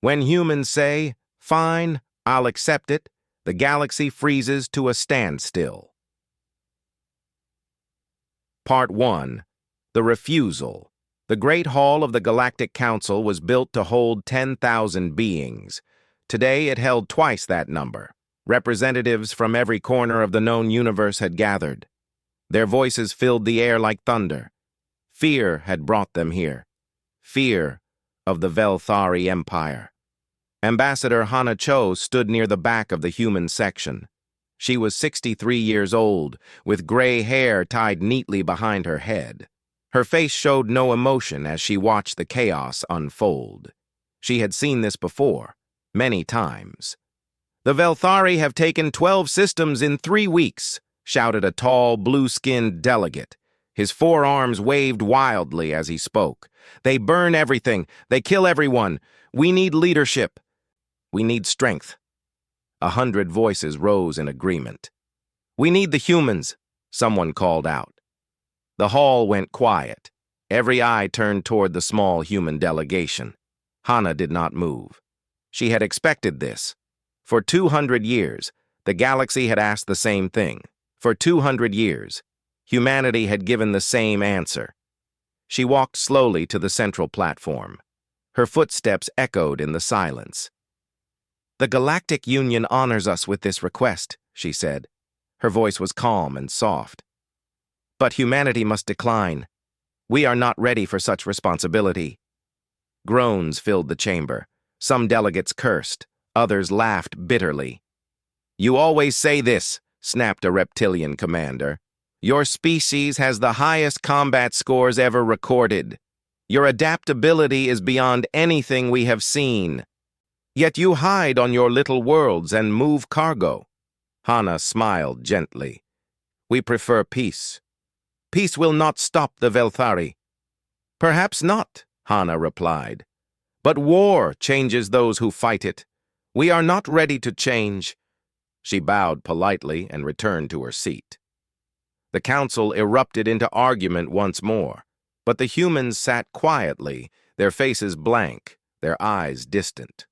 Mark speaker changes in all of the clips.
Speaker 1: When humans say, "Fine, I'll accept it," the galaxy freezes to a standstill. Part 1. The Refusal. The Great Hall of the Galactic Council was built to hold 10,000 beings. Today it held twice that number. Representatives from every corner of the known universe had gathered. Their voices filled the air like thunder. Fear had brought them here. Fear of the Velthari Empire. Ambassador Hana Cho stood near the back of the human section. She was 63 years old, with gray hair tied neatly behind her head. Her face showed no emotion as she watched the chaos unfold. She had seen this before, many times. "The Velthari have taken 12 systems in 3 weeks," shouted a tall, blue-skinned delegate. His forearms waved wildly as he spoke. "They burn everything. They kill everyone. We need leadership. We need strength." 100 voices rose in agreement. "We need the humans," someone called out. The hall went quiet. Every eye turned toward the small human delegation. Hana did not move. She had expected this. For 200 years, the galaxy had asked the same thing. For 200 years, humanity had given the same answer. She walked slowly to the central platform. Her footsteps echoed in the silence. "The Galactic Union honors us with this request," she said. Her voice was calm and soft. "But humanity must decline. We are not ready for such responsibility." Groans filled the chamber. Some delegates cursed. Others laughed bitterly. "You always say this," snapped a reptilian commander. "Your species has the highest combat scores ever recorded. Your adaptability is beyond anything we have seen. Yet you hide on your little worlds and move cargo." Hana smiled gently. "We prefer peace. Peace will not stop the Velthari." "Perhaps not," Hana replied. "But war changes those who fight it. We are not ready to change." She bowed politely and returned to her seat. The council erupted into argument once more, but the humans sat quietly, their faces blank, their eyes distant.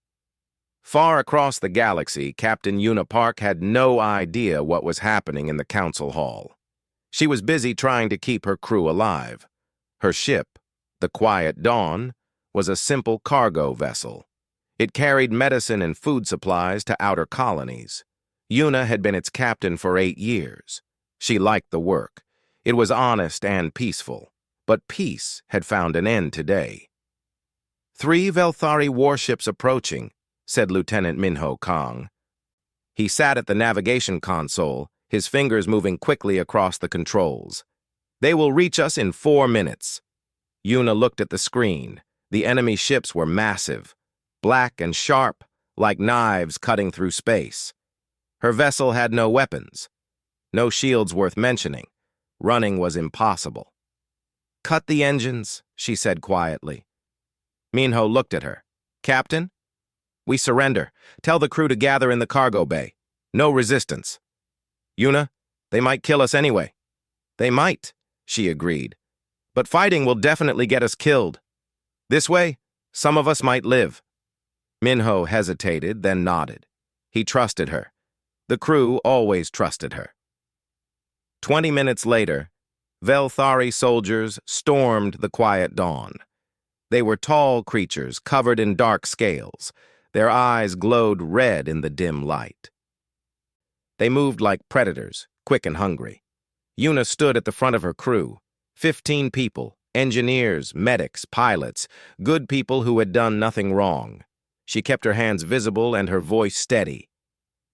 Speaker 1: Far across the galaxy, Captain Una Park had no idea what was happening in the council hall. She was busy trying to keep her crew alive. Her ship, the Quiet Dawn, was a simple cargo vessel. It carried medicine and food supplies to outer colonies. Una had been its captain for 8 years. She liked the work. It was honest and peaceful. But peace had found an end today. "3 Velthari warships approaching," said Lieutenant Minho Kong. He sat at the navigation console, his fingers moving quickly across the controls. "They will reach us in 4 minutes." Una looked at the screen. The enemy ships were massive, black and sharp, like knives cutting through space. Her vessel had no weapons. No shields worth mentioning. Running was impossible. "Cut the engines," she said quietly. Minho looked at her. "Captain? We surrender. Tell the crew to gather in the cargo bay. No resistance." "Una, they might kill us anyway." "They might," she agreed. "But fighting will definitely get us killed. This way, some of us might live." Minho hesitated, then nodded. He trusted her. The crew always trusted her. 20 minutes later, Velthari soldiers stormed the Quiet Dawn. They were tall creatures covered in dark scales. Their eyes glowed red in the dim light. They moved like predators, quick and hungry. Una stood at the front of her crew. 15 people, engineers, medics, pilots, good people who had done nothing wrong. She kept her hands visible and her voice steady.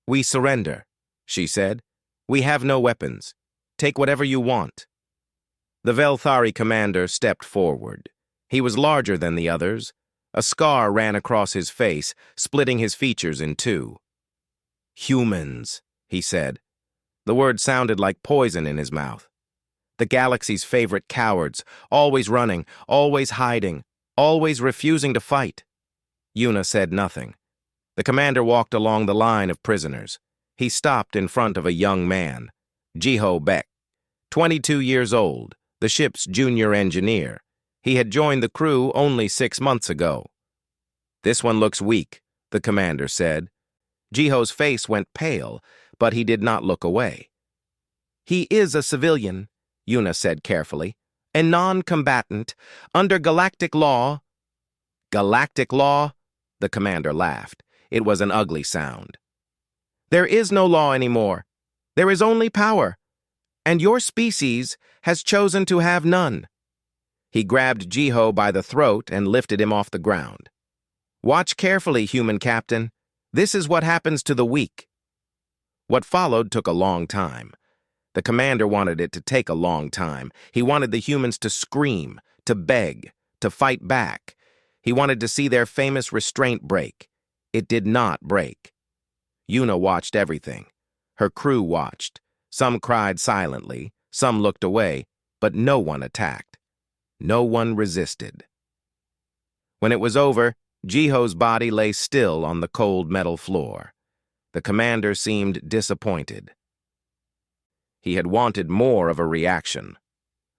Speaker 1: "We surrender," she said. "We have no weapons. Take whatever you want." The Velthari commander stepped forward. He was larger than the others. A scar ran across his face, splitting his features in two. "Humans," he said. The word sounded like poison in his mouth. "The galaxy's favorite cowards, always running, always hiding, always refusing to fight." Una said nothing. The commander walked along the line of prisoners. He stopped in front of a young man, Jiho Beck, 22 years old, the ship's junior engineer. He had joined the crew only 6 months ago. "This one looks weak," the commander said. Jiho's face went pale, but he did not look away. "He is a civilian," Yuna said carefully. "A non-combatant. Under galactic law—" "Galactic law?" The commander laughed. It was an ugly sound. "There is no law anymore. There is only power. And your species has chosen to have none." He grabbed Jiho by the throat and lifted him off the ground. "Watch carefully, human captain. This is what happens to the weak." What followed took a long time. The commander wanted it to take a long time. He wanted the humans to scream, to beg, to fight back. He wanted to see their famous restraint break. It did not break. Yuna watched everything. Her crew watched. Some cried silently, some looked away, but no one attacked. No one resisted. When it was over, Jiho's body lay still on the cold metal floor. The commander seemed disappointed. He had wanted more of a reaction.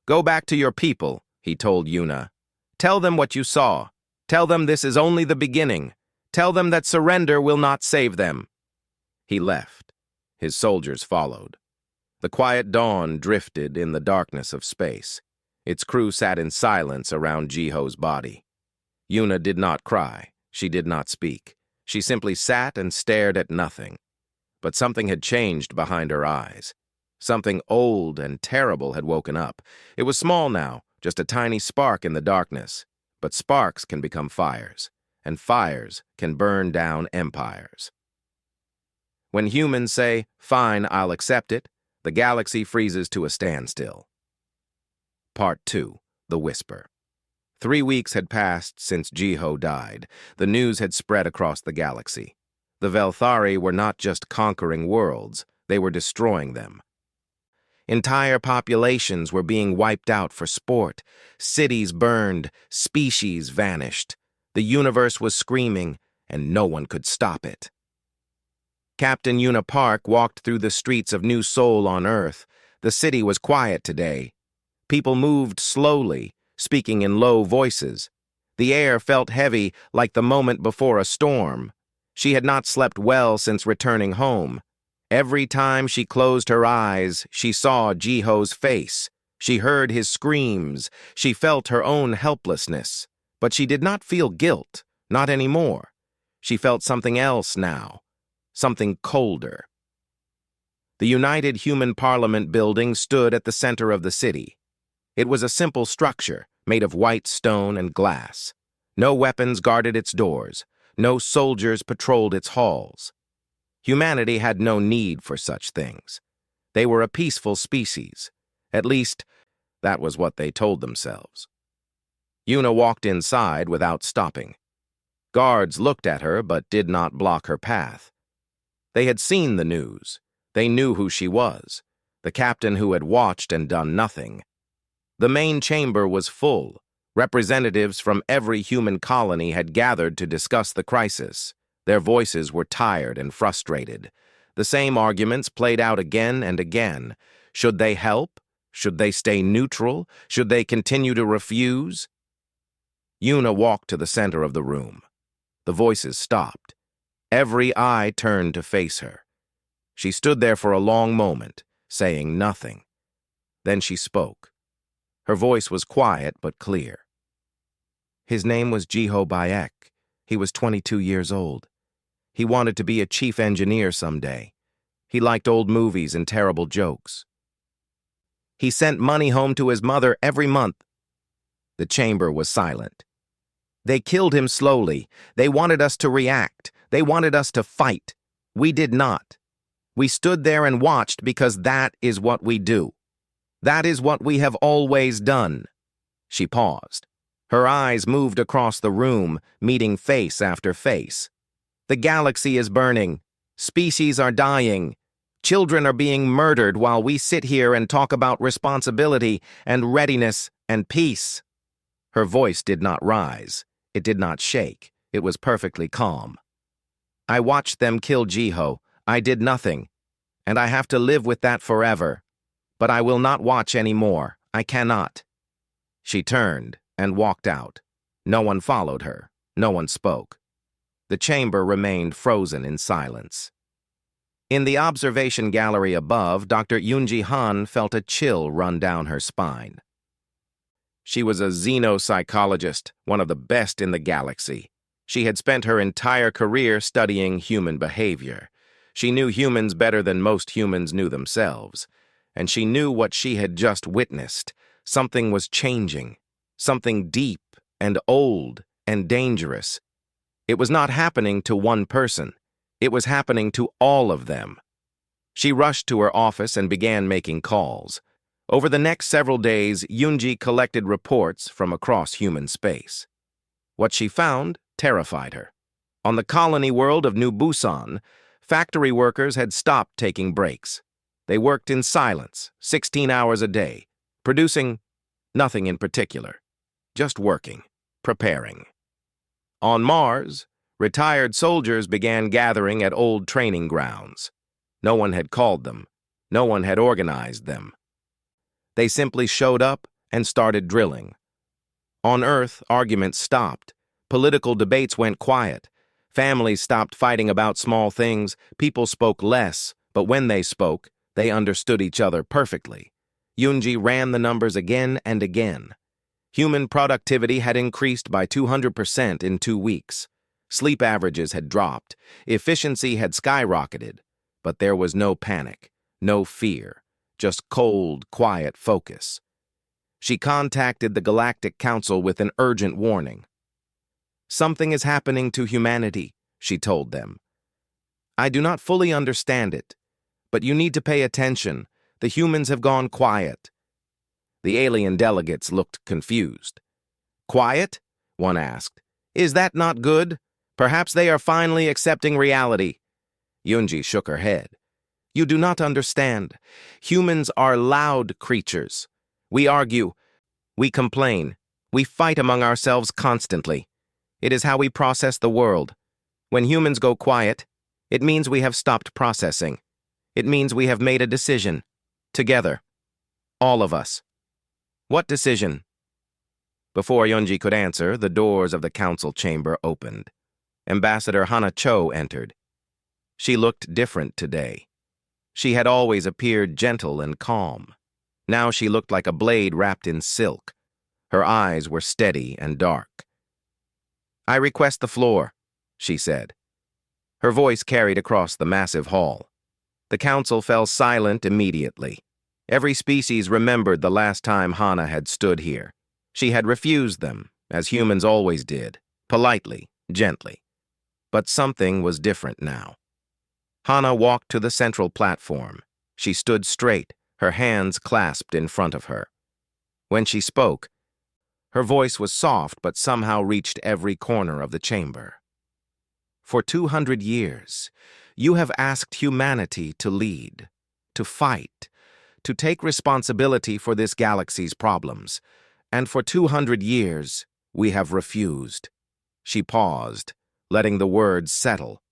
Speaker 1: "Go back to your people," he told Yuna. "Tell them what you saw. Tell them this is only the beginning. Tell them that surrender will not save them." He left. His soldiers followed. The quiet dawn drifted in the darkness of space. Its crew sat in silence around Jiho's body. Yuna did not cry. She did not speak. She simply sat and stared at nothing. But something had changed behind her eyes. Something old and terrible had woken up. It was small now, just a tiny spark in the darkness. But sparks can become fires, and fires can burn down empires. When humans say, "Fine, I'll accept it," the galaxy freezes to a standstill. Part 2. The Whisper. 3 weeks had passed since Jiho died. The news had spread across the galaxy. The Velthari were not just conquering worlds, they were destroying them. Entire populations were being wiped out for sport. Cities burned, species vanished. The universe was screaming, and no one could stop it. Captain Yuna Park walked through the streets of New Seoul on Earth. The city was quiet today. People moved slowly, speaking in low voices. The air felt heavy, like the moment before a storm. She had not slept well since returning home. Every time she closed her eyes, she saw Jiho's face. She heard his screams. She felt her own helplessness. But she did not feel guilt, not anymore. She felt something else now, something colder. The United Human Parliament building stood at the center of the city. It was a simple structure, made of white stone and glass. No weapons guarded its doors. No soldiers patrolled its halls. Humanity had no need for such things. They were a peaceful species. At least, that was what they told themselves. Yuna walked inside without stopping. Guards looked at her but did not block her path. They had seen the news. They knew who she was, the captain who had watched and done nothing. The main chamber was full. Representatives from every human colony had gathered to discuss the crisis. Their voices were tired and frustrated. The same arguments played out again and again. Should they help? Should they stay neutral? Should they continue to refuse? Yuna walked to the center of the room. The voices stopped. Every eye turned to face her. She stood there for a long moment, saying nothing. Then she spoke. Her voice was quiet but clear. His name was Jiho Bayek. He was 22 years old. He wanted to be a chief engineer someday. He liked old movies and terrible jokes. He sent money home to his mother every month. The chamber was silent. They killed him slowly. They wanted us to react. They wanted us to fight. We did not. We stood there and watched because that is what we do. That is what we have always done. She paused. Her eyes moved across the room, meeting face after face. The galaxy is burning. Species are dying. Children are being murdered while we sit here and talk about responsibility and readiness and peace. Her voice did not rise. It did not shake. It was perfectly calm. I watched them kill Jiho. I did nothing. And I have to live with that forever. But I will not watch anymore. I cannot. She turned and walked out. No one followed her. No one spoke. The chamber remained frozen in silence. In the observation gallery above, Dr. Yoonji Han felt a chill run down her spine. She was a xenopsychologist, one of the best in the galaxy. She had spent her entire career studying human behavior. She knew humans better than most humans knew themselves. And she knew what she had just witnessed. Something was changing. Something deep and old and dangerous. It was not happening to one person. It was happening to all of them. She rushed to her office and began making calls. Over the next several days, Yoonji collected reports from across human space. What she found terrified her. On the colony world of New Busan, factory workers had stopped taking breaks. They worked in silence, 16 hours a day, producing nothing in particular, just working, preparing. On Mars, retired soldiers began gathering at old training grounds. No one had called them. No one had organized them. They simply showed up and started drilling. On Earth, arguments stopped. Political debates went quiet. Families stopped fighting about small things. People spoke less, but when they spoke, they understood each other perfectly. Yoonji ran the numbers again and again. Human productivity had increased by 200% in 2 weeks. Sleep averages had dropped. Efficiency had skyrocketed. But there was no panic, no fear, just cold, quiet focus. She contacted the Galactic Council with an urgent warning. "Something is happening to humanity," she told them. "I do not fully understand it, but you need to pay attention. The humans have gone quiet." The alien delegates looked confused. "Quiet?" one asked. "Is that not good? Perhaps they are finally accepting reality." Yoonji shook her head. "You do not understand. Humans are loud creatures. We argue. We complain. We fight among ourselves constantly. It is how we process the world. When humans go quiet, it means we have stopped processing. It means we have made a decision. Together. All of us." "What decision?" Before Yoonji could answer, the doors of the council chamber opened. Ambassador Hana Cho entered. She looked different today. She had always appeared gentle and calm. Now she looked like a blade wrapped in silk. Her eyes were steady and dark. "I request the floor," she said. Her voice carried across the massive hall. The council fell silent immediately. Every species remembered the last time Hana had stood here. She had refused them, as humans always did, politely, gently. But something was different now. Hana walked to the central platform. She stood straight, her hands clasped in front of her. When she spoke, her voice was soft but somehow reached every corner of the chamber. "For 200 years, you have asked humanity to lead, to fight, to take responsibility for this galaxy's problems. And for 200 years, we have refused." She paused, letting the words settle.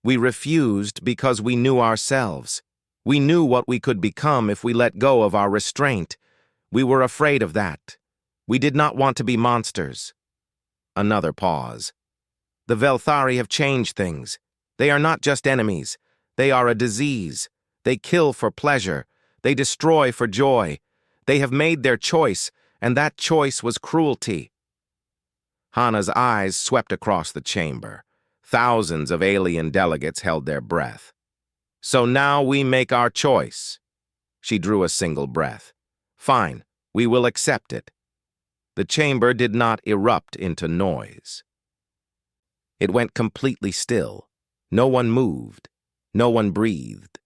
Speaker 1: "We refused because we knew ourselves. We knew what we could become if we let go of our restraint. We were afraid of that. We did not want to be monsters." Another pause. "The Velthari have changed things. They are not just enemies. They are a disease. They kill for pleasure. They destroy for joy. They have made their choice, and that choice was cruelty." Hana's eyes swept across the chamber. Thousands of alien delegates held their breath. "So now we make our choice." She drew a single breath. "Fine, we will accept it." The chamber did not erupt into noise. It went completely still. No one moved. No one breathed.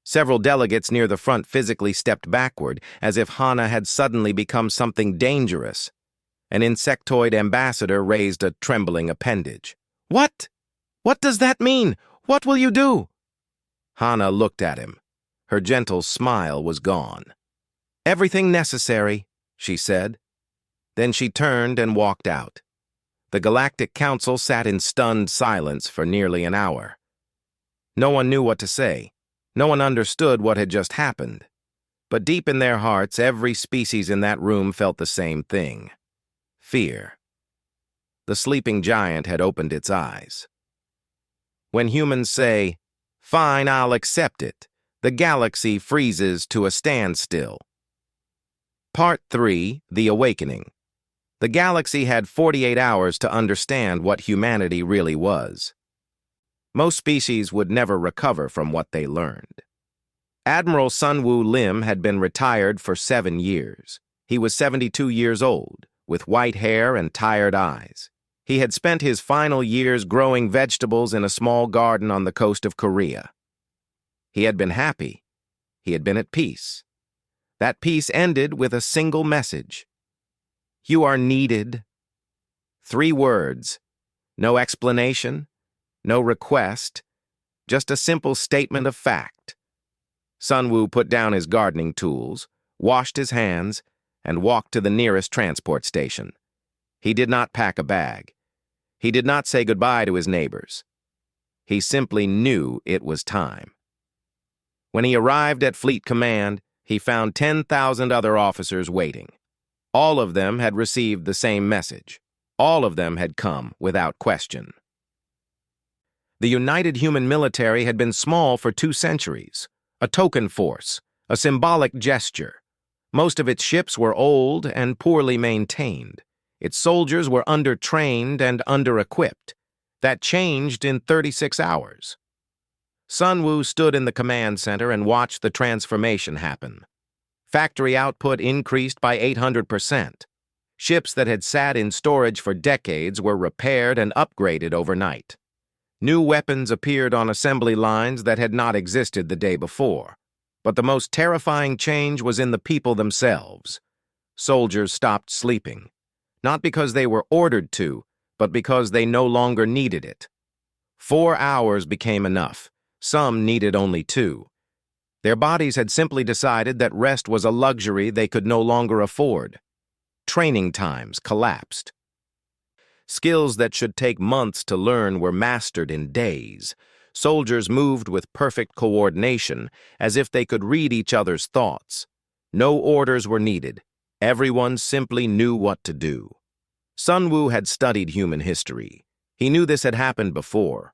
Speaker 1: Several delegates near the front physically stepped backward, as if Hana had suddenly become something dangerous. An insectoid ambassador raised a trembling appendage. "What? What does that mean? What will you do?" Hana looked at him. Her gentle smile was gone. "Everything necessary," she said. Then she turned and walked out. The Galactic Council sat in stunned silence for nearly an hour. No one knew what to say. No one understood what had just happened. But deep in their hearts, every species in that room felt the same thing. Fear. The sleeping giant had opened its eyes. When humans say, "Fine, I'll accept it," the galaxy freezes to a standstill. Part 3, The Awakening. The galaxy had 48 hours to understand what humanity really was. Most species would never recover from what they learned. Admiral Sunwoo Lim had been retired for 7 years. He was 72 years old, with white hair and tired eyes. He had spent his final years growing vegetables in a small garden on the coast of Korea. He had been happy. He had been at peace. That peace ended with a single message. "You are needed." 3 words. No explanation, no request, just a simple statement of fact. Sunwoo put down his gardening tools, washed his hands, and walked to the nearest transport station. He did not pack a bag. He did not say goodbye to his neighbors. He simply knew it was time. When he arrived at Fleet Command, he found 10,000 other officers waiting. All of them had received the same message. All of them had come without question. The United Human Military had been small for 2 centuries, a token force, a symbolic gesture. Most of its ships were old and poorly maintained. Its soldiers were undertrained and under-equipped. That changed in 36 hours. Sunwoo stood in the command center and watched the transformation happen. Factory output increased by 800%. Ships that had sat in storage for decades were repaired and upgraded overnight. New weapons appeared on assembly lines that had not existed the day before. But the most terrifying change was in the people themselves. Soldiers stopped sleeping, not because they were ordered to, but because they no longer needed it. 4 hours became enough. Some needed only 2. Their bodies had simply decided that rest was a luxury they could no longer afford. Training times collapsed. Skills that should take months to learn were mastered in days. Soldiers moved with perfect coordination, as if they could read each other's thoughts. No orders were needed. Everyone simply knew what to do. Sunwoo had studied human history. He knew this had happened before.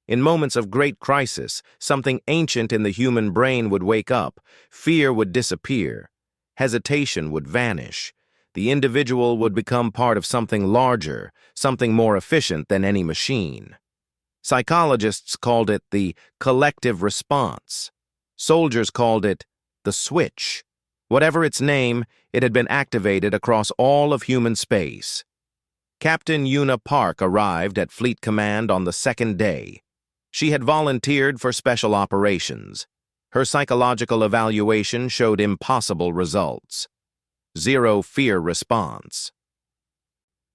Speaker 1: In moments of great crisis, something ancient in the human brain would wake up, fear would disappear, hesitation would vanish. The individual would become part of something larger, something more efficient than any machine. Psychologists called it the collective response. Soldiers called it the switch. Whatever its name, it had been activated across all of human space. Captain Yuna Park arrived at Fleet Command on the 2nd day. She had volunteered for special operations. Her psychological evaluation showed impossible results. 0 fear response.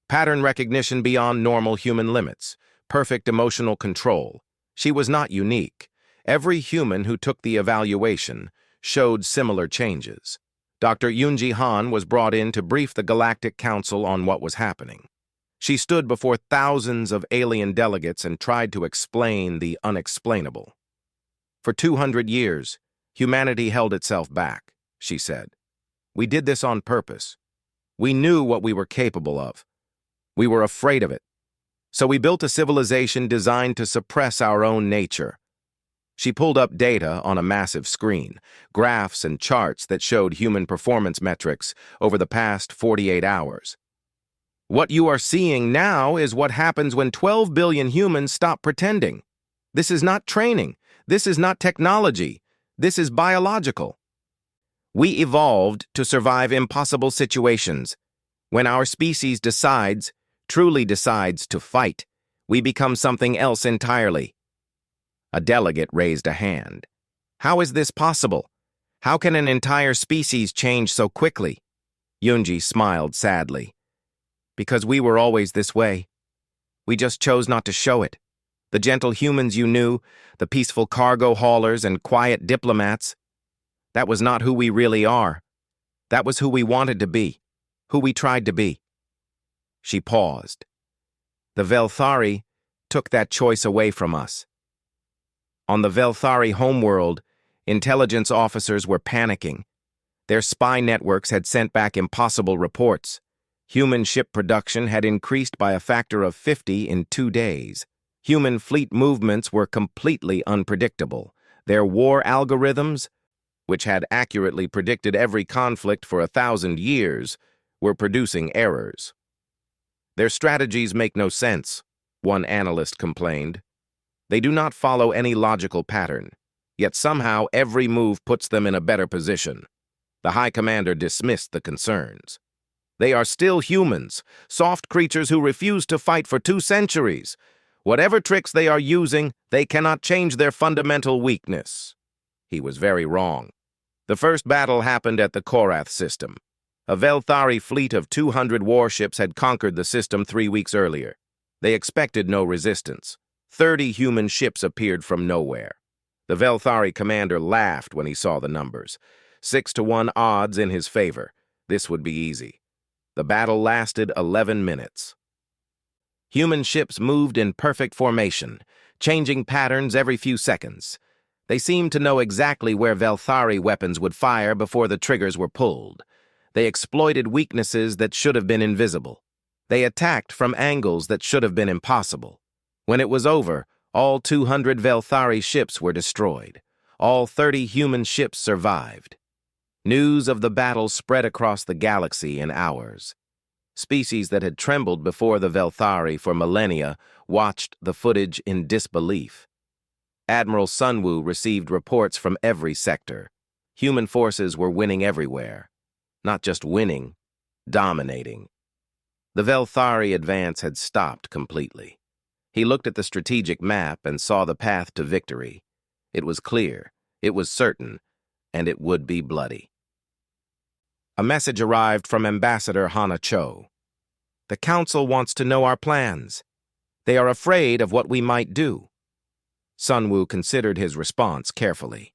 Speaker 1: Pattern recognition beyond normal human limits. Perfect emotional control. She was not unique. Every human who took the evaluation showed similar changes. Dr. Yoonji Han was brought in to brief the Galactic Council on what was happening. She stood before thousands of alien delegates and tried to explain the unexplainable. For 200 years, humanity held itself back, she said. We did this on purpose. We knew what we were capable of. We were afraid of it. So we built a civilization designed to suppress our own nature. She pulled up data on a massive screen, graphs and charts that showed human performance metrics over the past 48 hours. What you are seeing now is what happens when 12 billion humans stop pretending. This is not training. This is not technology. This is biological. We evolved to survive impossible situations. When our species truly decides to fight, we become something else entirely. A delegate raised a hand. How is this possible? How can an entire species change so quickly? Yoonji smiled sadly. Because we were always this way. We just chose not to show it. The gentle humans you knew, the peaceful cargo haulers and quiet diplomats, that was not who we really are. That was who we wanted to be, who we tried to be. She paused. The Velthari took that choice away from us. On the Velthari homeworld, intelligence officers were panicking. Their spy networks had sent back impossible reports. Human ship production had increased by a factor of 50 in 2 days. Human fleet movements were completely unpredictable. Their war algorithms, which had accurately predicted every conflict for 1,000 years, were producing errors. Their strategies make no sense, one analyst complained. They do not follow any logical pattern, yet somehow every move puts them in a better position. The High Commander dismissed the concerns. They are still humans, soft creatures who refuse to fight for 2 centuries. Whatever tricks they are using, they cannot change their fundamental weakness. He was very wrong. The first battle happened at the Korath system. A Velthari fleet of 200 warships had conquered the system 3 weeks earlier. They expected no resistance. 30 human ships appeared from nowhere. The Velthari commander laughed when he saw the numbers. 6-to-1 odds in his favor. This would be easy. The battle lasted 11 minutes. Human ships moved in perfect formation, changing patterns every few seconds. They seemed to know exactly where Velthari weapons would fire before the triggers were pulled. They exploited weaknesses that should have been invisible. They attacked from angles that should have been impossible. When it was over, all 200 Velthari ships were destroyed. All 30 human ships survived. News of the battle spread across the galaxy in hours. Species that had trembled before the Velthari for millennia watched the footage in disbelief. Admiral Sunwoo received reports from every sector. Human forces were winning everywhere. Not just winning, dominating. The Velthari advance had stopped completely. He looked at the strategic map and saw the path to victory. It was clear, it was certain, and it would be bloody. A message arrived from Ambassador Hana Cho. The Council wants to know our plans. They are afraid of what we might do. Sunwoo considered his response carefully.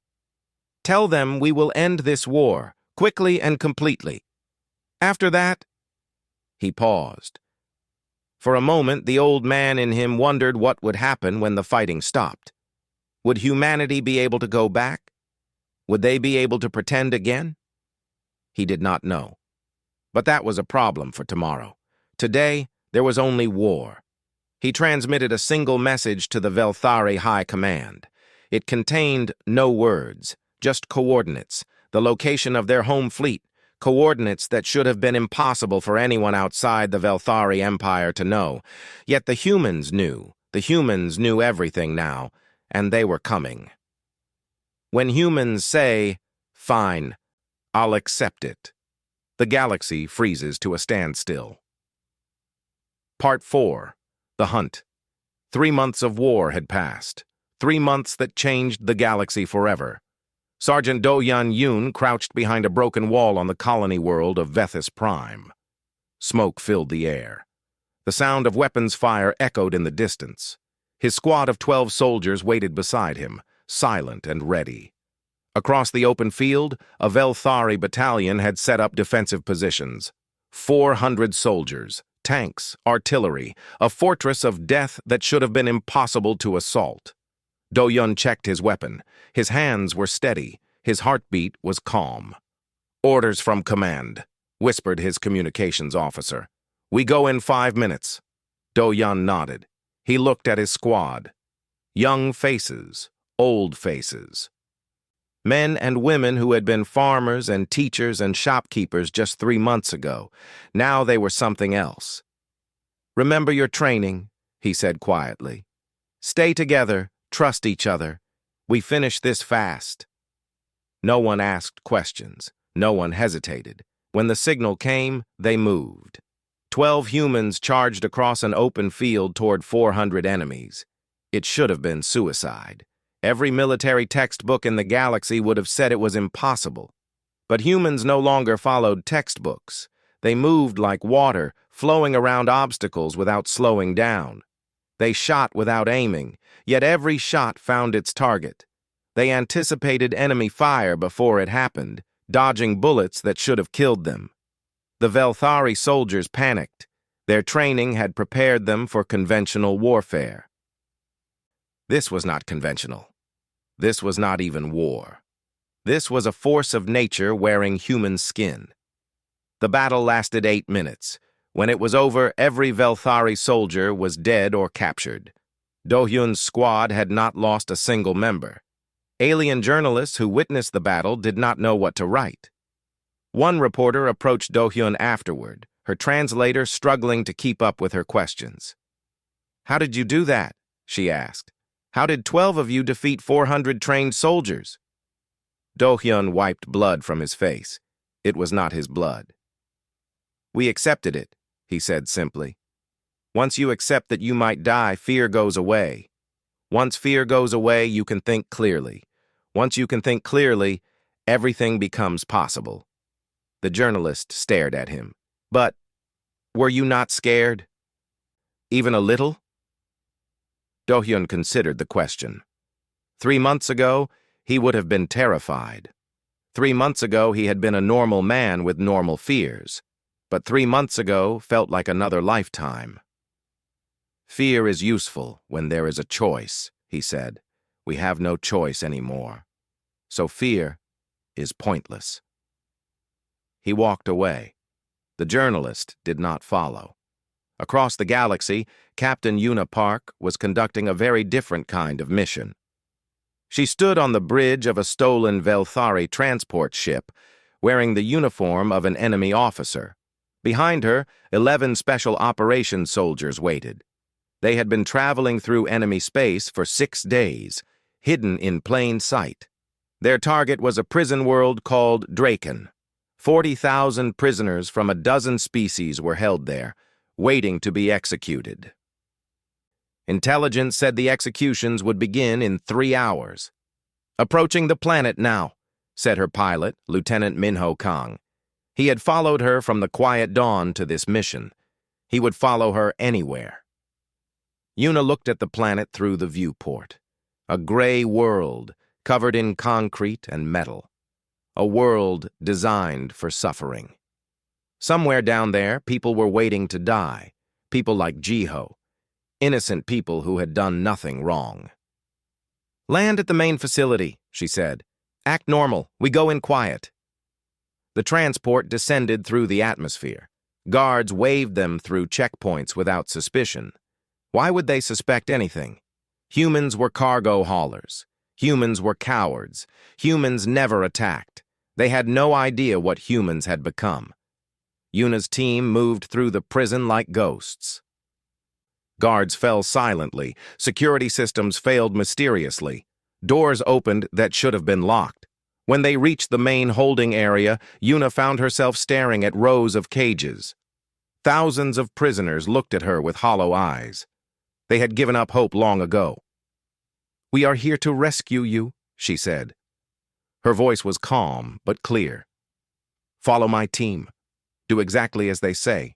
Speaker 1: Tell them we will end this war, quickly and completely. After that, he paused. For a moment, the old man in him wondered what would happen when the fighting stopped. Would humanity be able to go back? Would they be able to pretend again? He did not know. But that was a problem for tomorrow. Today, there was only war. He transmitted a single message to the Velthari High Command. It contained no words, just coordinates, the location of their home fleet, coordinates that should have been impossible for anyone outside the Velthari Empire to know. Yet the humans knew. The humans knew everything now, and they were coming. When humans say, "Fine, I'll accept it," the galaxy freezes to a standstill. Part 4. The Hunt. 3 months of war had passed. 3 months that changed the galaxy forever. Sergeant Do-Yun Yoon crouched behind a broken wall on the colony world of Vethis Prime. Smoke filled the air. The sound of weapons fire echoed in the distance. His squad of 12 soldiers waited beside him, silent and ready. Across the open field, a Velthari battalion had set up defensive positions. 400 soldiers, tanks, artillery, a fortress of death that should have been impossible to assault. Do-Yun checked his weapon. His hands were steady. His heartbeat was calm. "Orders from command," whispered his communications officer. "We go in 5 minutes." Do-Yun nodded. He looked at his squad. Young faces, old faces. Men and women who had been farmers and teachers and shopkeepers just 3 months ago. Now they were something else. "Remember your training," he said quietly. "Stay together, trust each other. We finish this fast." No one asked questions. No one hesitated. When the signal came, they moved. 12 humans charged across an open field toward 400 enemies. It should have been suicide. Every military textbook in the galaxy would have said it was impossible. But humans no longer followed textbooks. They moved like water, flowing around obstacles without slowing down. They shot without aiming, yet every shot found its target. They anticipated enemy fire before it happened, dodging bullets that should have killed them. The Velthari soldiers panicked. Their training had prepared them for conventional warfare. This was not conventional. This was not even war. This was a force of nature wearing human skin. The battle lasted 8 minutes. When it was over, every Velthari soldier was dead or captured. Do-hyun's squad had not lost a single member. Alien journalists who witnessed the battle did not know what to write. One reporter approached Do-hyun afterward, her translator struggling to keep up with her questions. "How did you do that?" she asked. "How did 12 of you defeat 400 trained soldiers?" Do-hyun wiped blood from his face. It was not his blood. "We accepted it," he said simply. "Once you accept that you might die, fear goes away. Once fear goes away, you can think clearly. Once you can think clearly, everything becomes possible." The journalist stared at him. "But, were you not scared? Even a little?" Do-hyun considered the question. 3 months ago, he would have been terrified. 3 months ago, he had been a normal man with normal fears. But 3 months ago felt like another lifetime. "Fear is useful when there is a choice," he said. "We have no choice anymore. So fear is pointless." He walked away. The journalist did not follow. Across the galaxy, Captain Yuna Park was conducting a very different kind of mission. She stood on the bridge of a stolen Velthari transport ship, wearing the uniform of an enemy officer. Behind her, 11 special operations soldiers waited. They had been traveling through enemy space for 6 days, hidden in plain sight. Their target was a prison world called Draken. 40,000 prisoners from a dozen species were held there, waiting to be executed. Intelligence said the executions would begin in 3 hours. "Approaching the planet now," said her pilot, Lieutenant Minho Kang. He had followed her from the quiet dawn to this mission. He would follow her anywhere. Yuna looked at the planet through the viewport. A gray world, covered in concrete and metal. A world designed for suffering. Somewhere down there, people were waiting to die. People like Jiho. Innocent people who had done nothing wrong. "Land at the main facility," she said. "Act normal. We go in quiet." The transport descended through the atmosphere. Guards waved them through checkpoints without suspicion. Why would they suspect anything? Humans were cargo haulers. Humans were cowards. Humans never attacked. They had no idea what humans had become. Yuna's team moved through the prison like ghosts. Guards fell silently. Security systems failed mysteriously. Doors opened that should have been locked. When they reached the main holding area, Yuna found herself staring at rows of cages. Thousands of prisoners looked at her with hollow eyes. They had given up hope long ago. "We are here to rescue you," she said. Her voice was calm but clear. "Follow my team. Do exactly as they say.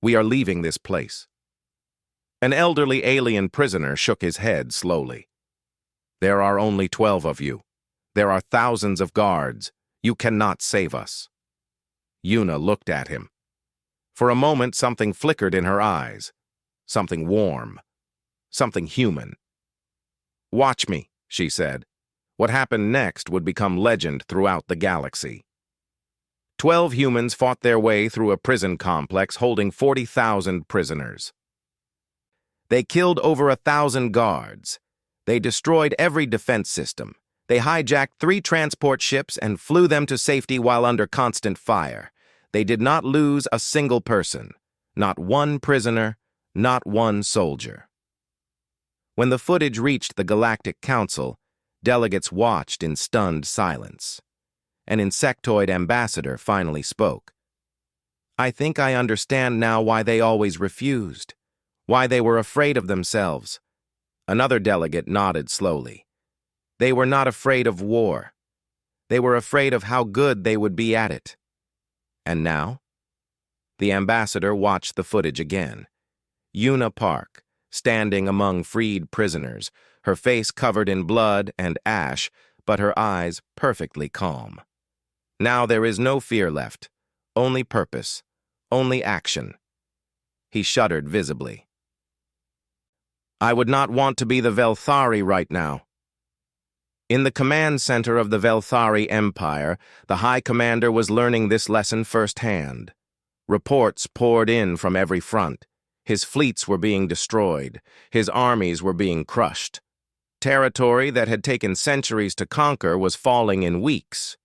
Speaker 1: We are leaving this place." An elderly alien prisoner shook his head slowly. "There are only 12 of you. There are thousands of guards. You cannot save us." Yuna looked at him. For a moment, something flickered in her eyes. Something warm. Something human. "Watch me," she said. What happened next would become legend throughout the galaxy. 12 humans fought their way through a prison complex holding 40,000 prisoners. They killed over 1,000 guards. They destroyed every defense system. They hijacked 3 transport ships and flew them to safety while under constant fire. They did not lose a single person. Not one prisoner, not one soldier. When the footage reached the Galactic Council, delegates watched in stunned silence. An insectoid ambassador finally spoke. "I think I understand now why they always refused. Why they were afraid of themselves." Another delegate nodded slowly. "They were not afraid of war. They were afraid of how good they would be at it." "And now?" The ambassador watched the footage again. Yuna Park, standing among freed prisoners, her face covered in blood and ash, but her eyes perfectly calm. Now there is no fear left, only purpose, only action. He shuddered visibly. "I would not want to be the Velthari right now." In the command center of the Velthari Empire, the High Commander was learning this lesson firsthand. Reports poured in from every front. His fleets were being destroyed. His armies were being crushed. Territory that had taken centuries to conquer was falling in weeks.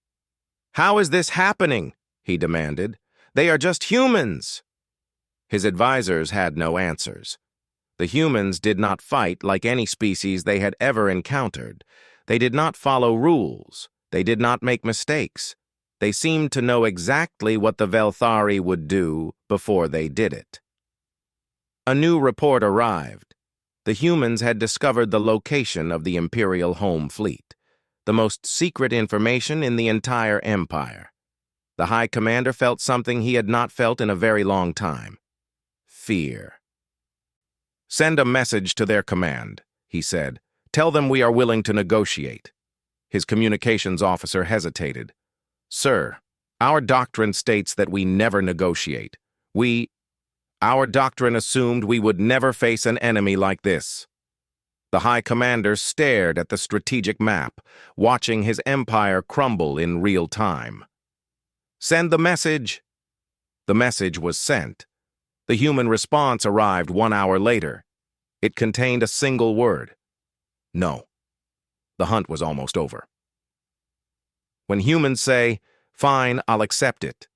Speaker 1: "How is this happening?" he demanded. "They are just humans." His advisors had no answers. The humans did not fight like any species they had ever encountered. They did not follow rules. They did not make mistakes. They seemed to know exactly what the Velthari would do before they did it. A new report arrived. The humans had discovered the location of the Imperial Home Fleet, the most secret information in the entire Empire. The High Commander felt something he had not felt in a very long time: fear. "Send a message to their command," he said. "Tell them we are willing to negotiate." His communications officer hesitated. "Sir, our doctrine states that we never negotiate. Our doctrine assumed we would never face an enemy like this." The High Commander stared at the strategic map, watching his empire crumble in real time. "Send the message." The message was sent. The human response arrived 1 hour later. It contained a single word: no. The hunt was almost over. When humans say, "Fine, I'll accept it,"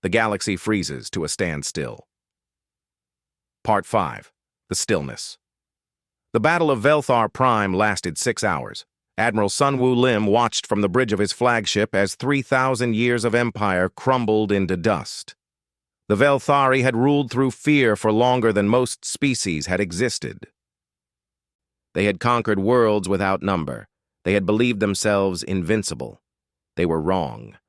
Speaker 1: the galaxy freezes to a standstill. Part 5. The Stillness. The Battle of Velthar Prime lasted 6 hours. Admiral Sun Wu Lim watched from the bridge of his flagship as 3,000 years of empire crumbled into dust. The Velthari had ruled through fear for longer than most species had existed. They had conquered worlds without number. They had believed themselves invincible. They were wrong.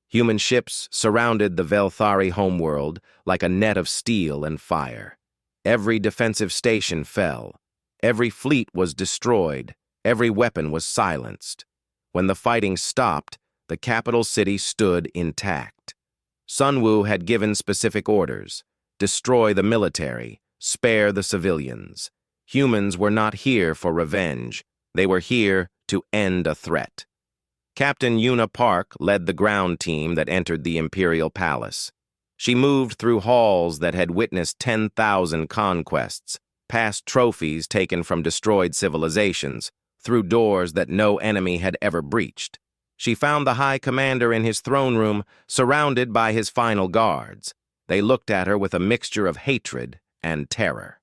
Speaker 1: Human ships surrounded the Velthari homeworld like a net of steel and fire. Every defensive station fell. Every fleet was destroyed. Every weapon was silenced. When the fighting stopped, the capital city stood intact. Sun Wu had given specific orders: destroy the military, spare the civilians. Humans were not here for revenge. They were here to end a threat. Captain Yuna Park led the ground team that entered the Imperial Palace. She moved through halls that had witnessed 10,000 conquests, past trophies taken from destroyed civilizations, through doors that no enemy had ever breached. She found the High Commander in his throne room, surrounded by his final guards. They looked at her with a mixture of hatred and terror.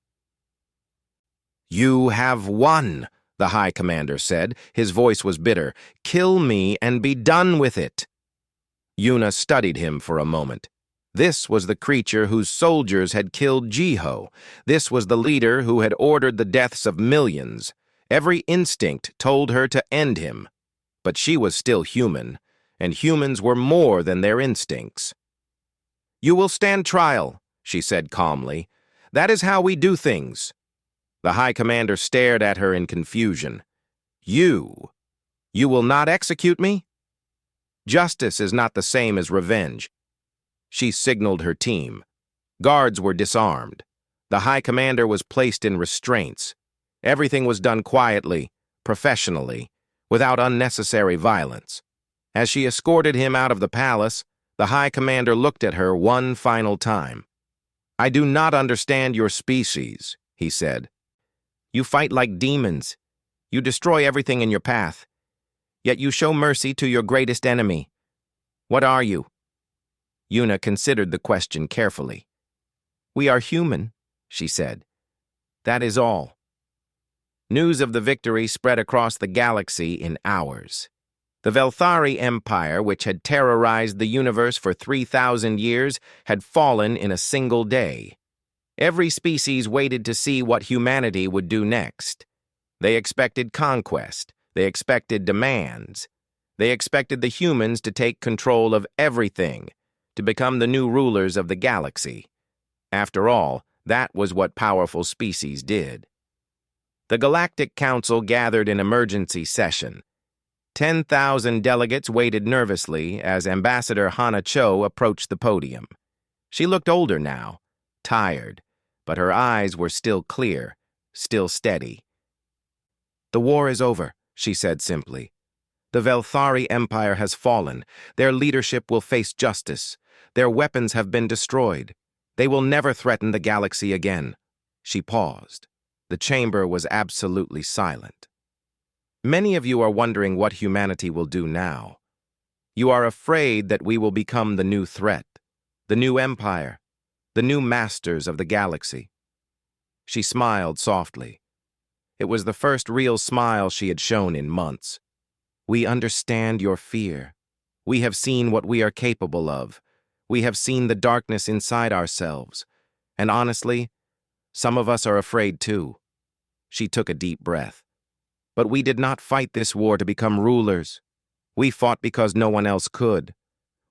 Speaker 1: "You have won," the High Commander said. His voice was bitter. "Kill me and be done with it." Yuna studied him for a moment. This was the creature whose soldiers had killed Jiho. This was the leader who had ordered the deaths of millions. Every instinct told her to end him. But she was still human, and humans were more than their instincts. "You will stand trial," she said calmly. "That is how we do things." The High Commander stared at her in confusion. You will not execute me?" "Justice is not the same as revenge." She signaled her team. Guards were disarmed. The High Commander was placed in restraints. Everything was done quietly, professionally, without unnecessary violence. As she escorted him out of the palace, the High Commander looked at her one final time. "I do not understand your species," he said. "You fight like demons. You destroy everything in your path. Yet you show mercy to your greatest enemy. What are you?" Yuna considered the question carefully. "We are human," she said. "That is all." News of the victory spread across the galaxy in hours. The Velthari Empire, which had terrorized the universe for 3,000 years, had fallen in a single day. Every species waited to see what humanity would do next. They expected conquest. They expected demands. They expected the humans to take control of everything, to become the new rulers of the galaxy. After all, that was what powerful species did. The Galactic Council gathered in emergency session. 10,000 delegates waited nervously as Ambassador Hana Cho approached the podium. She looked older now, tired, but her eyes were still clear, still steady. "The war is over," she said simply. "The Velthari Empire has fallen. Their leadership will face justice. Their weapons have been destroyed. They will never threaten the galaxy again. She paused. The chamber was absolutely silent. Many of you are wondering what humanity will do now. You are afraid that we will become the new threat, the new empire, the new masters of the galaxy. She smiled softly. It was the first real smile she had shown in months. We understand your fear. We have seen what we are capable of. We have seen the darkness inside ourselves. And honestly, some of us are afraid too. She took a deep breath. But we did not fight this war to become rulers. We fought because no one else could.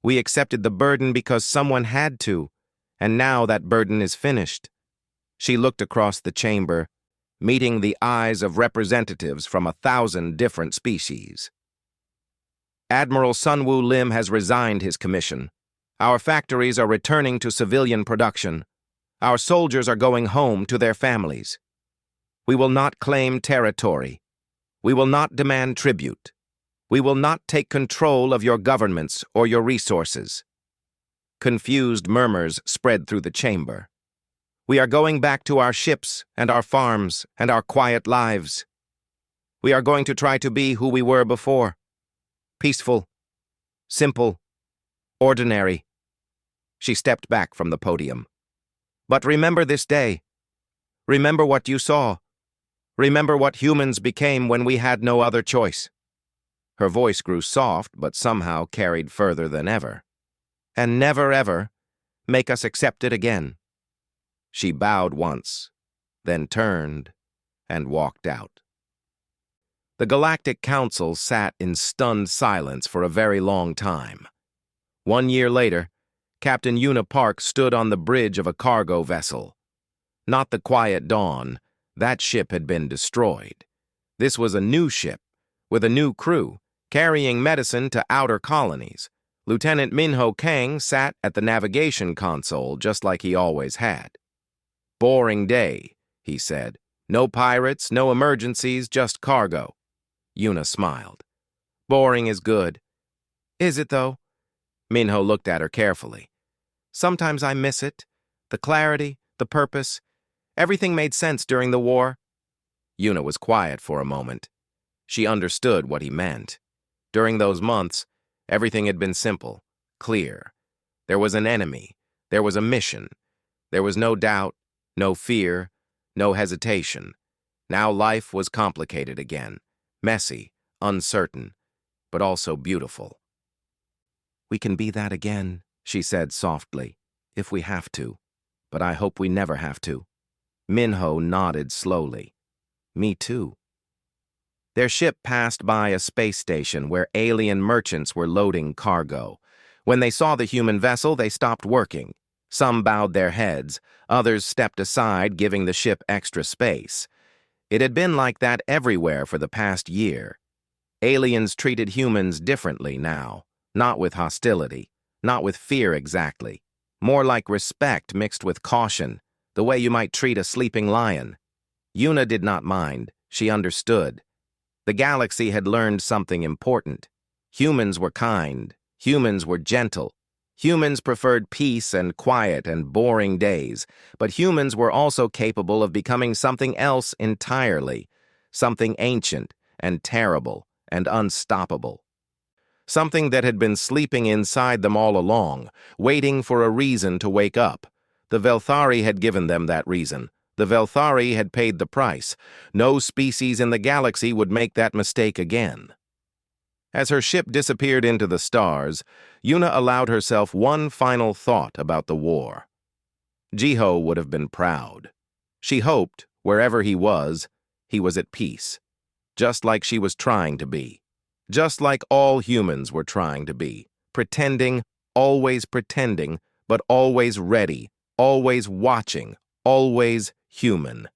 Speaker 1: We accepted the burden because someone had to. And now that burden is finished. She looked across the chamber, meeting the eyes of representatives from 1,000 different species. Admiral Sunwoo Lim has resigned his commission. Our factories are returning to civilian production. Our soldiers are going home to their families. We will not claim territory. We will not demand tribute. We will not take control of your governments or your resources. Confused murmurs spread through the chamber. We are going back to our ships and our farms and our quiet lives. We are going to try to be who we were before. Peaceful, simple, ordinary. She stepped back from the podium. But remember this day. Remember what you saw. Remember what humans became when we had no other choice. Her voice grew soft, but somehow carried further than ever. And never ever make us accept it again. She bowed once, then turned and walked out. The Galactic Council sat in stunned silence for a very long time. 1 year later, Captain Una Park stood on the bridge of a cargo vessel. Not the Quiet Dawn. That ship had been destroyed. This was a new ship, with a new crew, carrying medicine to outer colonies. Lieutenant Minho Kang sat at the navigation console just like he always had. "Boring day," he said. "No pirates, no emergencies, just cargo." Una smiled. "Boring is good." "Is it, though?" Minho looked at her carefully. "Sometimes I miss it. The clarity, the purpose. Everything made sense during the war." Una was quiet for a moment. She understood what he meant. During those months, everything had been simple, clear. There was an enemy. There was a mission. There was no doubt, no fear, no hesitation. Now life was complicated again, messy, uncertain, but also beautiful. "We can be that again," she said softly, "if we have to. But I hope we never have to." Minho nodded slowly. "Me too." Their ship passed by a space station where alien merchants were loading cargo. When they saw the human vessel, they stopped working. Some bowed their heads, others stepped aside, giving the ship extra space. It had been like that everywhere for the past year. Aliens treated humans differently now, not with hostility, not with fear exactly, more like respect mixed with caution, the way you might treat a sleeping lion. Una did not mind. She understood. The galaxy had learned something important. Humans were kind. Humans were gentle. Humans preferred peace and quiet and boring days, but humans were also capable of becoming something else entirely, something ancient and terrible and unstoppable. Something that had been sleeping inside them all along, waiting for a reason to wake up. The Velthari had given them that reason. The Velthari had paid the price. No species in the galaxy would make that mistake again. As her ship disappeared into the stars, Una allowed herself one final thought about the war. Jiho would have been proud. She hoped, wherever he was at peace. Just like she was trying to be. Just like all humans were trying to be. Pretending, but always ready, always watching, always human.